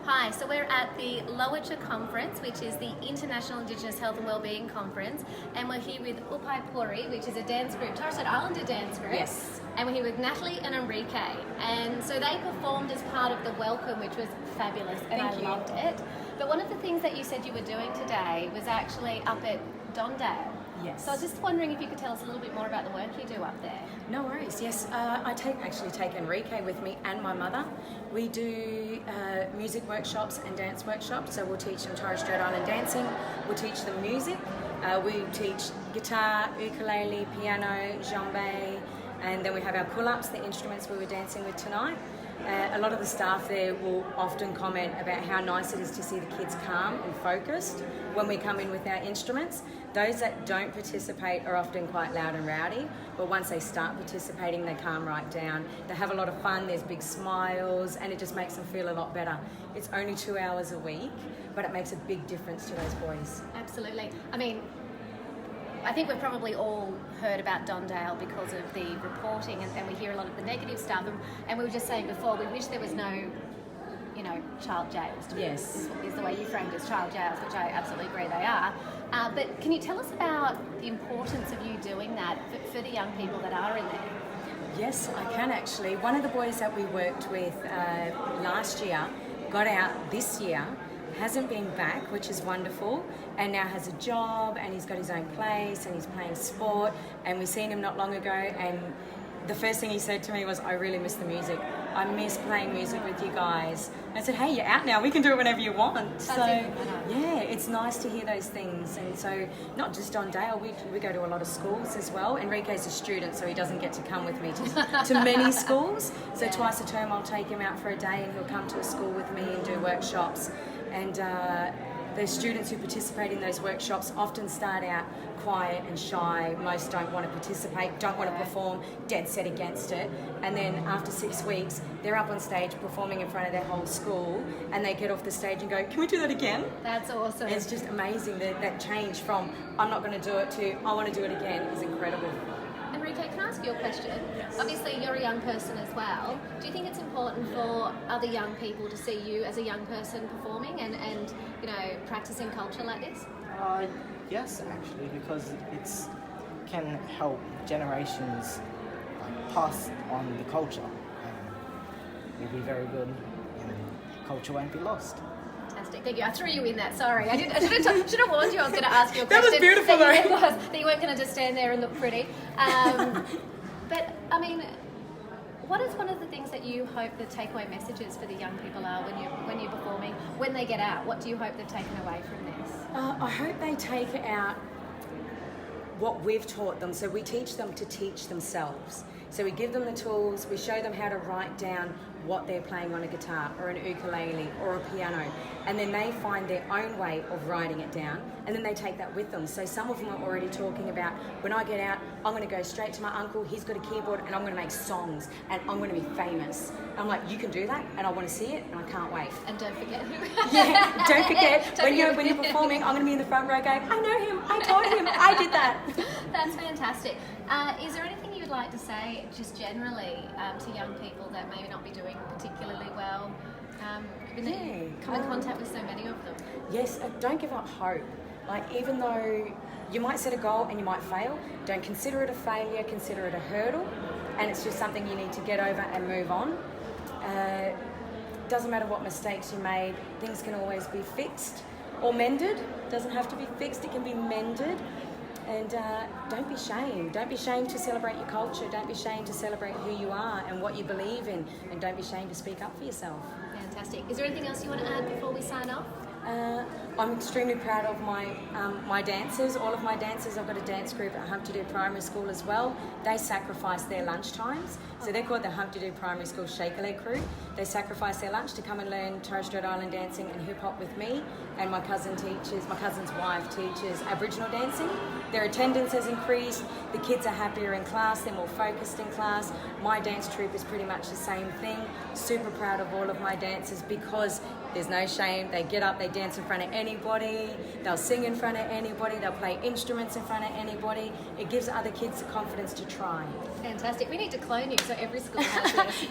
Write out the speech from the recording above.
Hi, so we're at the Lowacha Conference, which is the International Indigenous Health and Wellbeing Conference, and we're here with Upai Purri, which is a dance group, Torres Strait Islander dance group. Yes. And we're here with Natalie and Enrique, and so they performed as part of the welcome, which was fabulous, and Thank you. loved it. But one of the things that you said you were doing today was actually up at Dondale. Yes. So I was just wondering if you could tell us a little bit more about the work you do up there. No worries. Yes, I actually take Enrique with me and my mother. We do music workshops and dance workshops. So we'll teach them Torres Strait Island dancing. We'll teach them music. We teach guitar, ukulele, piano, djembe, and then we have our pull-ups, the instruments we were dancing with tonight. A lot of the staff there will often comment about how nice it is to see the kids calm and focused when we come in with our instruments. Those that don't participate are often quite loud and rowdy, but once they start participating, they calm right down. They have a lot of fun, there's big smiles, and it just makes them feel a lot better. It's only 2 hours a week, but it makes a big difference to those boys. Absolutely. I mean, I think we've probably all heard about Dondale because of the reporting, and we hear a lot of the negative stuff. And we were just saying before, we wish there was no, child jails. Yes. Is the way you framed it as child jails, which I absolutely agree they are. But can you tell us about the importance of you doing that for the young people that are in there? Yes, I can actually. One of the boys that we worked with last year got out this year, hasn't been back, which is wonderful, and now has a job and he's got his own place and he's playing sport, and we seen him not long ago, and the first thing he said to me was, I really miss the music. I miss playing music with you guys. And I said, hey, you're out now, we can do it whenever you want. So yeah, it's nice to hear those things. And so not just on Dale, we go to a lot of schools as well. Enrique's a student, so he doesn't get to come with me to many schools. So twice a term I'll take him out for a day and he'll come to a school with me and do workshops. And the students who participate in those workshops often start out quiet and shy. Most don't want to participate, don't want to perform, dead set against it. And then after 6 weeks, they're up on stage performing in front of their whole school, and they get off the stage and go, can we do that again? That's awesome. It's just amazing that change from I'm not going to do it to I want to do it again is incredible. Enrique, can I ask you a question? Yes. Obviously, you're a young person as well. Do you think it's important for other young people to see you as a young person performing and practicing culture like this? Yes, actually, because it's can help generations pass on the culture. Will be very good, and culture won't be lost. Fantastic, thank you. I threw you in that. Sorry, I should have warned you. I was going to ask you a question. That was beautiful, though. That you weren't going to just stand there and look pretty. But I mean, what is one of the things that you hope the takeaway messages for the young people are when you're performing, when they get out? What do you hope they've taken away from this? I hope they take out what we've taught them. So we teach them to teach themselves. So we give them the tools, we show them how to write down what they're playing on a guitar or an ukulele or a piano, and then they find their own way of writing it down, and then they take that with them. So some of them are already talking about, when I get out, I'm going to go straight to my uncle, he's got a keyboard, and I'm going to make songs, and I'm going to be famous. I'm like, you can do that, and I want to see it, and I can't wait. And don't forget Yeah, don't forget, when you're performing, I'm going to be in the front row going, I know him, I taught him, I did that. That's fantastic. Is there anything you would like to say just generally to young people that maybe not be doing particularly well? Come in contact with so many of them. Yes, don't give up hope. Like, even though you might set a goal and you might fail, don't consider it a failure, consider it a hurdle, and it's just something you need to get over and move on. Doesn't matter what mistakes you made, things can always be fixed or mended. Doesn't have to be fixed, it can be mended. And don't be shamed. Don't be shamed to celebrate your culture. Don't be shamed to celebrate who you are and what you believe in. And don't be shamed to speak up for yourself. Fantastic. Is there anything else you want to add before we sign off? I'm extremely proud of my dancers. All of my dancers. I've got a dance group at Humpty Primary School as well. They sacrifice their lunch times. So they're called the Humpty Primary School Shake a Leg Crew. They sacrifice their lunch to come and learn Torres Strait Island dancing and hip hop with me. And my cousin's wife teaches Aboriginal dancing. Their attendance has increased. The kids are happier in class. They're more focused in class. My dance troupe is pretty much the same thing. Super proud of all of my dancers because there's no shame. They get up, they dance in front of anybody, they'll sing in front of anybody, they'll play instruments in front of anybody. It gives other kids the confidence to try. Fantastic. We need to clone you so every school has this.